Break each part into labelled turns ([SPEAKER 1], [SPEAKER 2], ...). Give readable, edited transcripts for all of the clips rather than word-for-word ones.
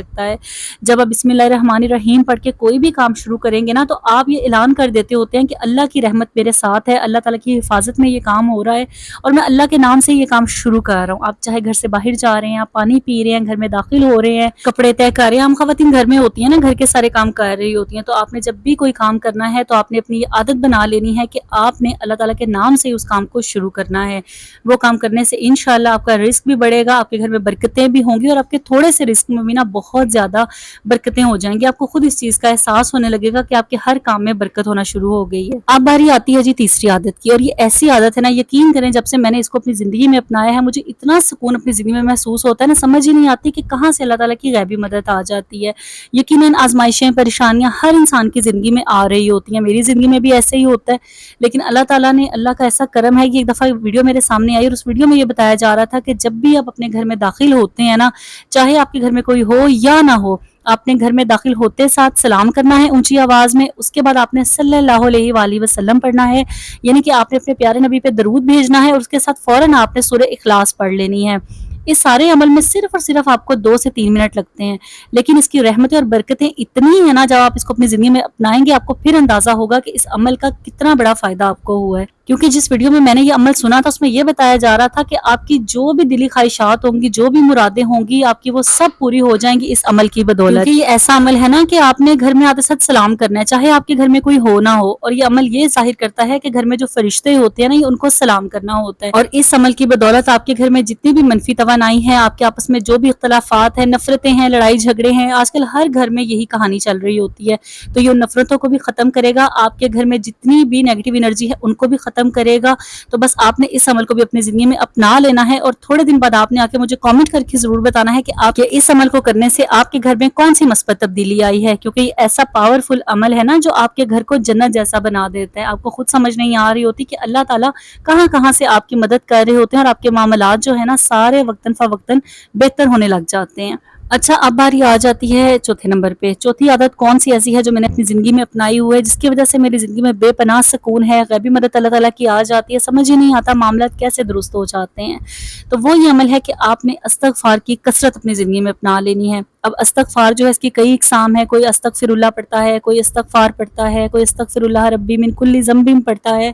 [SPEAKER 1] سکتا ہے. جب آپ بسم اللہ الرحمن الرحیم پڑھ کے کوئی بھی کام شروع کریں گے نا تو آپ یہ اعلان کر دیتے ہوتے ہیں کہ اللہ کی رحمت میرے ساتھ ہے, اللہ تعالیٰ کی حفاظت میں یہ کام ہو رہا ہے اور میں اللہ کے نام سے یہ کام شروع کر رہا ہوں. آپ چاہے گھر سے باہر جا رہے ہیں, آپ پانی پی رہے ہیں, گھر میں داخل ہو رہے ہیں, کپڑے طے کر رہے ہیں, ہم خواتین گھر میں ہوتی ہیں نا, گھر کے سارے کام کر رہی ہوتی ہیں, تو آپ نے جب بھی کوئی کام کرنا ہے تو آپ نے اپنی یہ عادت بنا لینی ہے کہ آپ نے اللہ تعالیٰ کے نام سے اس کام کو شروع کرنا ہے. وہ کام کرنے سے انشاءاللہ آپ کا رزق بھی بڑھے گا, آپ کے گھر میں برکتیں بھی ہوں گی اور آپ کے تھوڑے سے رزق میں بھی نا بہت زیادہ برکتیں ہو جائیں گی. آپ کو خود اس چیز کا احساس ہونے لگے گا کہ آپ کے ہر کام میں برکت ہونا شروع ہو گئی ہے. اب باری آتی ہے جی تیسری عادت کی, اور یہ ایسی عادت ہے نا, یقین کریں جب سے میں نے اس کو اپنی زندگی میں اپنایا ہے مجھے اتنا سکون اپنی زندگی میں محسوس ہوتا ہے نا, سمجھ ہی نہیں آتی کہ کہاں سے اللہ تعالیٰ کی غیبی مدد آ جاتی ہے. یقیناً آزمائشیں پریشانیاں ہر انسان کی زندگی میں آ رہی ہوتی ہیں, میری زندگی میں بھی ایسے ہی ہوتا ہے, لیکن اللہ تعالیٰ نے, اللہ کا ایسا کرم ہے کہ ایک دفعہ ویڈیو میرے سامنے آئی اور اس ویڈیو میں یہ بتایا جا رہا تھا کہ جب بھی آپ اپنے گھر میں داخل ہوتے ہیں نا, چاہے آپ کے گھر میں کوئی ہو یا نہ ہو, آپ نے گھر میں داخل ہوتے ساتھ سلام کرنا ہے اونچی آواز میں, اس کے بعد آپ نے صلی اللہ علیہ وآلہ وسلم پڑھنا ہے, یعنی کہ آپ نے اپنے پیارے نبی پہ درود بھیجنا ہے, اور اس کے ساتھ فوراً آپ نے سورہ اخلاص پڑھ لینی ہے. اس سارے عمل میں صرف اور صرف آپ کو 2 سے 3 منٹ لگتے ہیں, لیکن اس کی رحمتیں اور برکتیں اتنی ہیں نا, جب آپ اس کو اپنی زندگی میں اپنائیں گے آپ کو پھر اندازہ ہوگا کہ اس عمل کا کتنا بڑا فائدہ آپ کو ہوا ہے. کیونکہ جس ویڈیو میں نے یہ عمل سنا تھا اس میں یہ بتایا جا رہا تھا کہ آپ کی جو بھی دلی خواہشات ہوں گی, جو بھی مرادیں ہوں گی آپ کی, وہ سب پوری ہو جائیں گی اس عمل کی بدولت. کیونکہ یہ ایسا عمل ہے نا کہ آپ نے گھر میں آتے ساتھ سلام کرنا ہے, چاہے آپ کے گھر میں کوئی ہو نہ ہو, اور یہ عمل یہ ظاہر کرتا ہے کہ گھر میں جو فرشتے ہوتے ہیں نا, ان کو سلام کرنا ہوتا ہے. اور اس عمل کی بدولت آپ کے گھر میں جتنی بھی منفی توانائی ہے, آپ کے آپس میں جو بھی اختلافات ہیں, نفرتیں ہیں, لڑائی جھگڑے ہیں, آج کل ہر گھر میں یہی کہانی چل رہی ہوتی ہے, تو یہ ان نفرتوں کو بھی ختم کرے گا. آپ کے گھر میں جتنی بھی نیگیٹو انرجی ہے ان کو بھی ختم کرے گا. تو بس آپ نے اس عمل کو بھی اپنی زندگی میں اپنا لینا ہے, اور تھوڑے دن بعد آپ نے آ کے مجھے کامنٹ کر کے ضرور بتانا ہے کہ آپ کے اس عمل کو کرنے سے آپ کے گھر میں کون سی مثبت تبدیلی آئی ہے. کیونکہ یہ ایسا پاورفل عمل ہے نا جو آپ کے گھر کو جنت جیسا بنا دیتا ہے. آپ کو خود سمجھ نہیں آ رہی ہوتی کہ اللہ تعالیٰ کہاں کہاں سے آپ کی مدد کر رہے ہوتے ہیں, اور آپ کے معاملات جو ہے نا سارے وقتاً فوقتاً بہتر ہونے لگ جاتے ہیں. اچھا, اب باری آ جاتی ہے چوتھے نمبر پہ. چوتھی عادت کون سی ایسی ہے جو میں نے اپنی زندگی میں اپنائی ہوئی ہے, جس کی وجہ سے میری زندگی میں بے پناہ سکون ہے, غیبی مدد اللہ تعالیٰ کی آ جاتی ہے, سمجھ ہی نہیں آتا معاملات کیسے درست ہو جاتے ہیں. تو وہ یہ عمل ہے کہ آپ نے استغفار کی کثرت اپنی زندگی میں اپنا لینی ہے. اب استغفار جو ہے اس کی کئی اقسام ہے, کوئی استغفر اللہ پڑھتا ہے, کوئی استغفار پڑھتا ہے, کوئی استغفر اللہ ربی من کل ذنب پڑھتا ہے.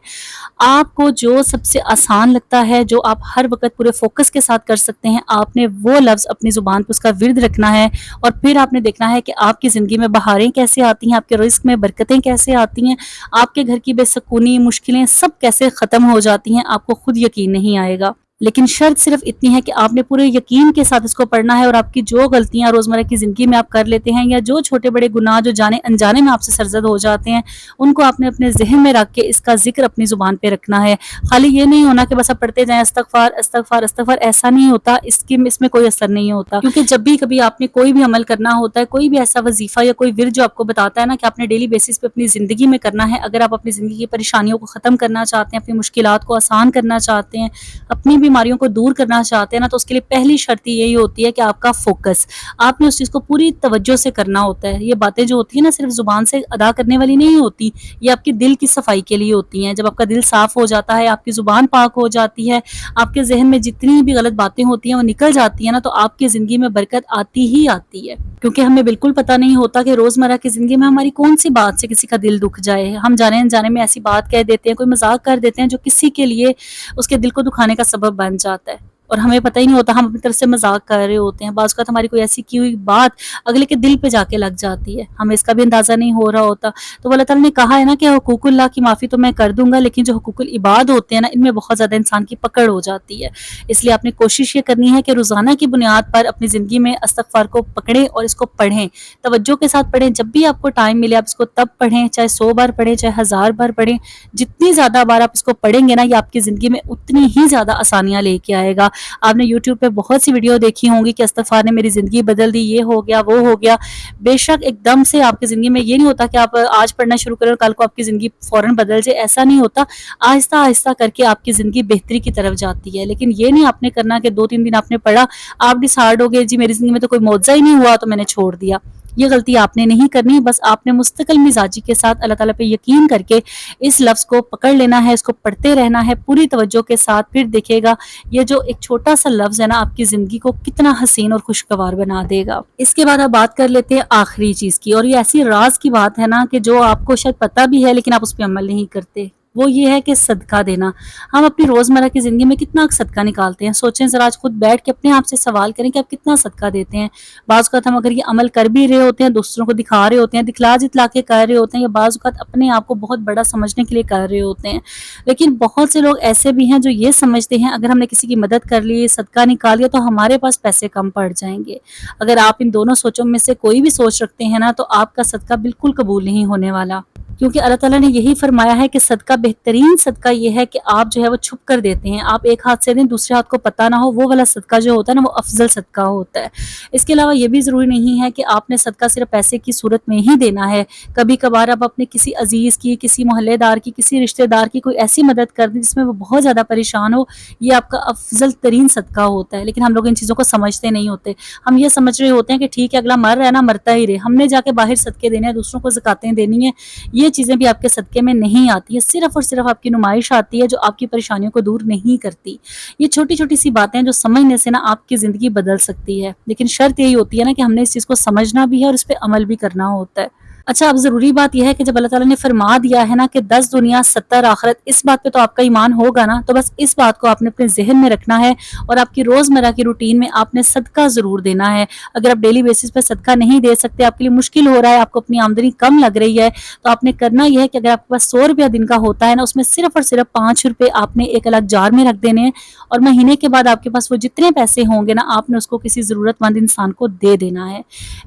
[SPEAKER 1] آپ کو جو سب سے آسان لگتا ہے, جو آپ ہر وقت پورے فوکس کے ساتھ کر سکتے ہیں, آپ نے وہ لفظ اپنی زبان پہ اس کا ورد رکھنا ہے, اور پھر آپ نے دیکھنا ہے کہ آپ کی زندگی میں بہاریں کیسے آتی ہیں, آپ کے رزق میں برکتیں کیسے آتی ہیں, آپ کے گھر کی بے سکونی, مشکلیں سب کیسے ختم ہو جاتی ہیں, آپ کو خود یقین نہیں آئے گا. لیکن شرط صرف اتنی ہے کہ آپ نے پورے یقین کے ساتھ اس کو پڑھنا ہے, اور آپ کی جو غلطیاں روزمرہ کی زندگی میں آپ کر لیتے ہیں, یا جو چھوٹے بڑے گناہ جو جانے انجانے میں آپ سے سرزد ہو جاتے ہیں, ان کو آپ نے اپنے ذہن میں رکھ کے اس کا ذکر اپنی زبان پہ رکھنا ہے. خالی یہ نہیں ہونا کہ بس آپ پڑھتے جائیں استغفار استغفار استغفار, ایسا نہیں ہوتا, اس میں کوئی اثر نہیں ہوتا. کیونکہ جب بھی کبھی آپ نے کوئی بھی عمل کرنا ہوتا ہے, کوئی بھی ایسا وظیفہ یا کوئی ورد جو آپ کو بتاتا ہے نا کہ آپ نے ڈیلی بیسس پہ اپنی زندگی میں کرنا ہے, اگر آپ اپنی زندگی کی پریشانیوں کو ختم کرنا چاہتے ہیں, اپنی مشکلات کو آسان کرنا چاہتے ہیں, اپنی بیماریوں کو دور کرنا چاہتے ہیں نا, تو اس کے لیے پہلی شرط یہی ہوتی ہے کہ آپ کا فوکس, آپ نے اس چیز کو پوری توجہ سے کرنا ہوتا ہے. یہ باتیں جو ہوتی ہیں نا صرف زبان سے ادا کرنے والی نہیں ہوتی, یہ آپ کی دل کی صفائی کے لیے ہوتی ہیں. جب آپ کا دل صاف ہو جاتا ہے, آپ کی زبان پاک ہو جاتی ہے, آپ کے ذہن میں جتنی بھی غلط باتیں ہوتی ہیں وہ نکل جاتی ہیں نا, تو آپ کی زندگی میں برکت آتی ہی آتی ہے. کیونکہ ہمیں بالکل پتہ نہیں ہوتا کہ روزمرہ کی زندگی میں ہماری کون سی بات سے کسی کا دل دکھ جائے, ہم جانے انجانے میں ایسی بات کہہ دیتے ہیں, کوئی مذاق کر دیتے ہیں جو کسی کے لیے اس کے دل کو دکھانے کا سبب بن جاتا ہے, اور ہمیں پتہ ہی نہیں ہوتا, ہم اپنی طرف سے مذاق کر رہے ہوتے ہیں. بعض اوقات ہماری کوئی ایسی کی ہوئی بات اگلے کے دل پہ جا کے لگ جاتی ہے, ہمیں اس کا بھی اندازہ نہیں ہو رہا ہوتا. تو اللہ تعالیٰ نے کہا ہے نا کہ حقوق اللہ کی معافی تو میں کر دوں گا, لیکن جو حقوق العباد ہوتے ہیں نا, ان میں بہت زیادہ انسان کی پکڑ ہو جاتی ہے. اس لیے آپ نے کوشش یہ کرنی ہے کہ روزانہ کی بنیاد پر اپنی زندگی میں استغفار کو پکڑیں اور اس کو پڑھیں, توجہ کے ساتھ پڑھیں. جب بھی آپ کو ٹائم ملے آپ اس کو تب پڑھیں, چاہے 100 بار پڑھیں, چاہے 1000 بار پڑھیں. جتنی زیادہ بار آپ اس کو پڑھیں گے نا, یہ آپ کی زندگی میں اتنی ہی زیادہ آسانیاں لے کے آئے گا. آپ نے یوٹیوب پہ بہت سی ویڈیو دیکھی ہوں گی کہ استغفار نے میری زندگی بدل دی, یہ ہو گیا وہ ہو گیا. بے شک ایک دم سے آپ کی زندگی میں یہ نہیں ہوتا کہ آپ آج پڑھنا شروع کریں اور کل کو آپ کی زندگی فوراً بدل جائے, ایسا نہیں ہوتا. آہستہ آہستہ کر کے آپ کی زندگی بہتری کی طرف جاتی ہے. لیکن یہ نہیں آپ نے کرنا کہ 2-3 دن آپ نے پڑھا, آپ ڈسہارڈ ہو گئے, جی میری زندگی میں تو کوئی معجزہ ہی نہیں ہوا تو میں نے چھوڑ دیا. یہ غلطی آپ نے نہیں کرنی، بس آپ نے مستقل مزاجی کے ساتھ اللہ تعالیٰ پہ یقین کر کے اس لفظ کو پکڑ لینا ہے، اس کو پڑھتے رہنا ہے پوری توجہ کے ساتھ. پھر دیکھے گا یہ جو ایک چھوٹا سا لفظ ہے نا آپ کی زندگی کو کتنا حسین اور خوشگوار بنا دے گا. اس کے بعد آپ بات کر لیتے ہیں آخری چیز کی، اور یہ ایسی راز کی بات ہے نا کہ جو آپ کو شاید پتہ بھی ہے لیکن آپ اس پہ عمل نہیں کرتے. وہ یہ ہے کہ صدقہ دینا. ہم اپنی روزمرہ کی زندگی میں کتنا صدقہ نکالتے ہیں؟ سوچیں ذرا، آج خود بیٹھ کے اپنے آپ سے سوال کریں کہ آپ کتنا صدقہ دیتے ہیں. بعض اوقات ہم اگر یہ عمل کر بھی رہے ہوتے ہیں، دوسروں کو دکھا رہے ہوتے ہیں، دکھلا جتلا کے کر رہے ہوتے ہیں، یا بعض اوقات اپنے آپ کو بہت بڑا سمجھنے کے لیے کر رہے ہوتے ہیں. لیکن بہت سے لوگ ایسے بھی ہیں جو یہ سمجھتے ہیں اگر ہم نے کسی کی مدد کر لی، صدقہ نکال لیا، تو ہمارے پاس پیسے کم پڑ جائیں گے. اگر آپ ان دونوں سوچوں میں سے کوئی بھی سوچ رکھتے ہیں نا، تو آپ کا صدقہ بالکل قبول نہیں ہونے والا. کیونکہ اللہ تعالیٰ نے یہی فرمایا ہے کہ صدقہ، بہترین صدقہ یہ ہے کہ آپ جو ہے وہ چھپ کر دیتے ہیں. آپ ایک ہاتھ سے دیں، دوسرے ہاتھ کو پتہ نہ ہو، وہ والا صدقہ جو ہوتا ہے نا وہ افضل صدقہ ہوتا ہے. اس کے علاوہ یہ بھی ضروری نہیں ہے کہ آپ نے صدقہ صرف پیسے کی صورت میں ہی دینا ہے. کبھی کبھار آپ اپنے کسی عزیز کی، کسی محلے دار کی، کسی رشتہ دار کی کوئی ایسی مدد کر دیں جس میں وہ بہت زیادہ پریشان ہو، یہ آپ کا افضل ترین صدقہ ہوتا ہے. لیکن ہم لوگ ان چیزوں کو سمجھتے نہیں ہوتے. ہم یہ سمجھ رہے ہوتے ہیں کہ ٹھیک ہے اگلا مر رہا ہے نا، مرتا ہی رہے، ہم نے جا کے باہر صدقے دینے ہیں، دوسروں کو زکاتیں دینی ہیں. یہ چیزیں بھی آپ کے صدقے میں نہیں آتی ہے، صرف اور صرف آپ کی نمائش آتی ہے جو آپ کی پریشانیوں کو دور نہیں کرتی. یہ چھوٹی چھوٹی سی باتیں جو سمجھنے سے نا آپ کی زندگی بدل سکتی ہے. لیکن شرط یہی ہوتی ہے نا کہ ہم نے اس چیز کو سمجھنا بھی ہے اور اس پہ عمل بھی کرنا ہوتا ہے. اچھا، اب ضروری بات یہ ہے کہ جب اللہ تعالیٰ نے فرما دیا ہے نا کہ 10 دنیا 70 آخرت، اس بات پہ تو آپ کا ایمان ہوگا نا، تو بس اس بات کو آپ نے اپنے ذہن میں رکھنا ہے اور آپ کی روزمرہ کی روٹین میں آپ نے صدقہ ضرور دینا ہے. اگر آپ ڈیلی بیسس پہ صدقہ نہیں دے سکتے، آپ کے لیے مشکل ہو رہا ہے، آپ کو اپنی آمدنی کم لگ رہی ہے، تو آپ نے کرنا یہ ہے کہ اگر آپ کے پاس 100 روپیہ دن کا ہوتا ہے نا، اس میں صرف اور صرف 5 روپے آپ نے ایک الگ جار میں رکھ دینے ہیں، اور مہینے کے بعد آپ کے پاس وہ جتنے پیسے ہوں گے نا، آپ نے اس کو کسی ضرورت مند انسان کو دے دینا ہے.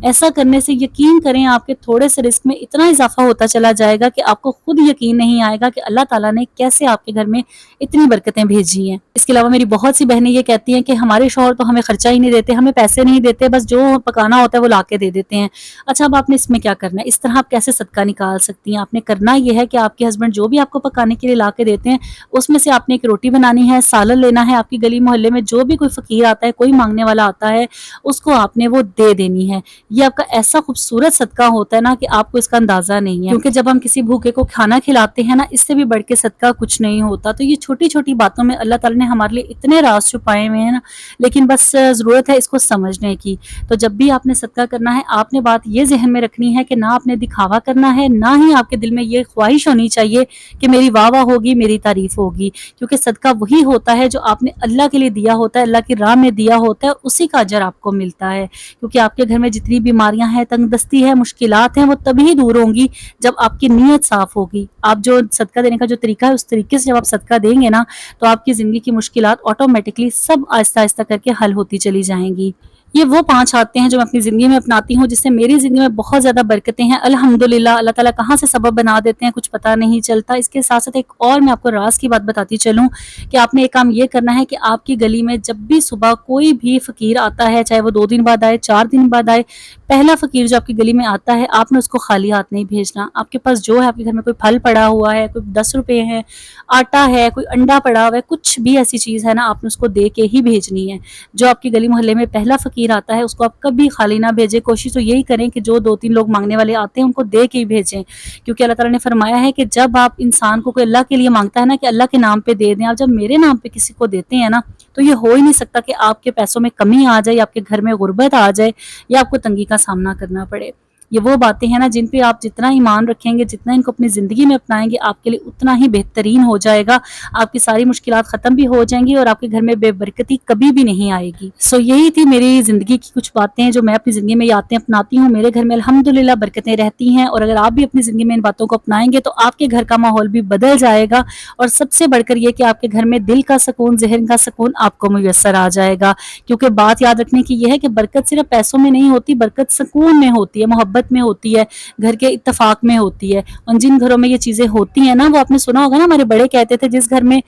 [SPEAKER 1] ایسا کرنے سے یقین کریں آپ کے تھوڑے سے رزق میں اتنا اضافہ ہوتا چلا جائے گا کہ آپ کو خود یقین نہیں آئے گا کہ اللہ تعالیٰ نے کیسے آپ کے گھر میں اتنی برکتیں بھیجی ہیں. اس کے علاوہ میری بہت سی بہنیں یہ کہتی ہیں کہ ہمارے شوہر تو ہمیں خرچہ ہی نہیں دیتے، ہمیں پیسے نہیں دیتے، بس جو پکانا ہوتا ہے وہ لا کے دے دیتے ہیں. اچھا، اب آپ نے اس میں کیا کرنا ہے؟ اس طرح آپ کیسے صدقہ نکال سکتی ہیں؟ آپ نے کرنا یہ ہے کہ آپ کے ہسبینڈ جو بھی آپ کو پکانے کے لیے لا کے دیتے ہیں، اس میں سے آپ نے ایک روٹی بنانی ہے، سالن لینا ہے. آپ کی گلی محلے میں جو بھی کوئی فقیر آتا ہے، کوئی مانگنے والا آتا ہے، اس کو آپ نے وہ دے دینی ہے. یہ آپ کا ایسا خوبصورت صدقہ ہوتا ہے نا کہ آپ کو اس کا اندازہ نہیں ہے. کیونکہ جب ہم کسی بھوکے کو کھانا کھلاتے ہیں نا، اس سے بھی بڑھ کے صدقہ کچھ نہیں ہوتا. تو یہ چھوٹی چھوٹی باتوں میں اللہ تعالیٰ نے ہمارے لیے اتنے راز چھپائے ہوئے ہیں نا، لیکن بس ضرورت ہے اس کو سمجھنے کی. تو جب بھی آپ نے صدقہ کرنا ہے، آپ نے بات یہ ذہن میں رکھنی ہے کہ نہ آپ نے دکھاوا کرنا ہے، نہ ہی آپ کے دل میں یہ خواہش ہونی چاہیے کہ میری واہ واہ ہوگی، میری تعریف ہوگی. کیونکہ صدقہ وہی ہوتا ہے جو آپ نے اللہ کے لیے دیا ہوتا ہے، اللہ کی راہ میں دیا ہوتا ہے، اسی کا اجر آپ کو ملتا ہے. کیونکہ آپ کے گھر میں جتنی بیماریاں ہیں، تنگ دستی ہے، مشکلات ہیں، وہ تبھی دور ہوں گی جب آپ کی نیت صاف ہوگی. آپ جو صدقہ دینے کا جو طریقہ ہے، اس طریقے سے جب آپ صدقہ دیں گے نا، تو آپ کی زندگی کی مشکلات آٹومیٹکلی سب آہستہ آہستہ کر کے حل ہوتی چلی جائیں گی. یہ وہ 5 عادتیں ہیں جو میں اپنی زندگی میں اپناتی ہوں، جس سے میری زندگی میں بہت زیادہ برکتیں ہیں الحمدللہ. اللہ تعالیٰ کہاں سے سبب بنا دیتے ہیں کچھ پتہ نہیں چلتا. اس کے ساتھ ساتھ ایک اور میں آپ کو راز کی بات بتاتی چلوں کہ آپ نے ایک کام یہ کرنا ہے کہ آپ کی گلی میں جب بھی صبح کوئی بھی فقیر آتا ہے، چاہے وہ 2 دن بعد آئے، 4 دن بعد آئے، پہلا فقیر جو آپ کی گلی میں آتا ہے، آپ نے اس کو خالی ہاتھ نہیں بھیجنا. آپ کے پاس جو ہے، آپ کے گھر میں کوئی پھل پڑا ہوا ہے، کوئی 10 روپے ہے، آٹا ہے، کوئی انڈا پڑا ہوا ہے، کچھ بھی ایسی چیز ہے نا، آپ نے اس کو دے کے ہی بھیجنی ہے. جو آپ کی گلی محلے میں پہلا فقیر آتا ہے، اس کو آپ کبھی خالی نہ بھیجیں. کوشش تو یہی کریں کہ جو 2-3 لوگ مانگنے والے آتے ہیں ان کو دے کے ہی بھیجیں. کیونکہ اللہ تعالیٰ نے فرمایا ہے کہ جب آپ انسان کو کوئی اللہ کے لیے مانگتا ہے نا، کہ اللہ کے نام پہ دے دیں. آپ جب میرے نام پہ کسی کو دیتے ہیں نا، تو یہ ہو ہی نہیں سکتا کہ آپ کے پیسوں میں کمی آ جائے، یا آپ کے گھر میں غربت آ جائے، یا آپ کو تنگی کا سامنا کرنا پڑے. یہ وہ باتیں ہیں نا جن پہ آپ جتنا ایمان رکھیں گے، جتنا ان کو اپنی زندگی میں اپنائیں گے، آپ کے لیے اتنا ہی بہترین ہو جائے گا. آپ کی ساری مشکلات ختم بھی ہو جائیں گی اور آپ کے گھر میں بے برکتی کبھی بھی نہیں آئے گی. یہی تھی میری زندگی کی کچھ باتیں جو میں اپنی زندگی میں آتے اپناتی ہوں. میرے گھر میں الحمدللہ برکتیں رہتی ہیں، اور اگر آپ بھی اپنی زندگی میں ان باتوں کو اپنائیں گے تو آپ کے گھر کا ماحول بھی بدل جائے گا. اور سب سے بڑھ کر یہ کہ آپ کے گھر میں دل کا سکون، ذہن کا سکون آپ کو میسر آ جائے گا. کیونکہ بات یاد رکھنے کی یہ ہے کہ برکت صرف پیسوں میں نہیں ہوتی، برکت سکون میں ہوتی ہے، محبت میں ہوتی ہے، گھر کے اتفاق میں ہوتی ہے. اور جن گھروں میں یہ چیزیں ہوتی ہیں نا، وہ آپ نے سنا ہوگا نا، ہمارے بڑے کہتے تھے جس گھر میں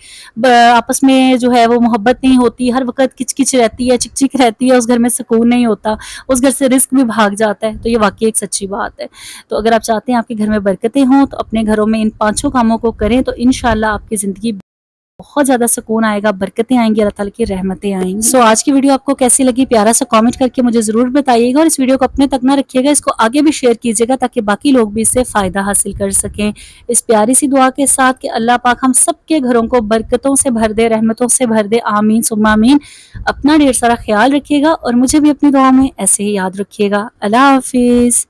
[SPEAKER 1] آپس میں جو ہے وہ محبت نہیں ہوتی، ہر وقت کچ کچ رہتی ہے، چک چک رہتی ہے، اس گھر میں سکون نہیں ہوتا، اس گھر سے رزق بھی بھاگ جاتا ہے. تو یہ واقعی ایک سچی بات ہے. تو اگر آپ چاہتے ہیں آپ کے گھر میں برکتیں ہوں، تو اپنے گھروں میں ان 5 کاموں کو کریں، تو انشاءاللہ آپ کی زندگی بہت زیادہ سکون آئے گا، برکتیں آئیں گی، اللہ تعالیٰ کی رحمتیں آئیں گی۔ آج کی ویڈیو آپ کو کیسی لگی پیارا سا کامنٹ کر کے مجھے ضرور بتائیے گا، اور اس ویڈیو کو اپنے تک نہ رکھیے گا، اس کو آگے بھی شیئر کیجیے گا تاکہ باقی لوگ بھی اس سے فائدہ حاصل کر سکیں، اس پیاری سی دعا کے ساتھ کہ اللہ پاک ہم سب کے گھروں کو برکتوں سے بھر دے، رحمتوں سے بھر دے، آمین ثم آمین۔ اپنا ڈھیر سارا خیال رکھیے گا اور مجھے بھی اپنی دعا میں ایسے ہی یاد رکھیے گا۔ اللہ حافظ۔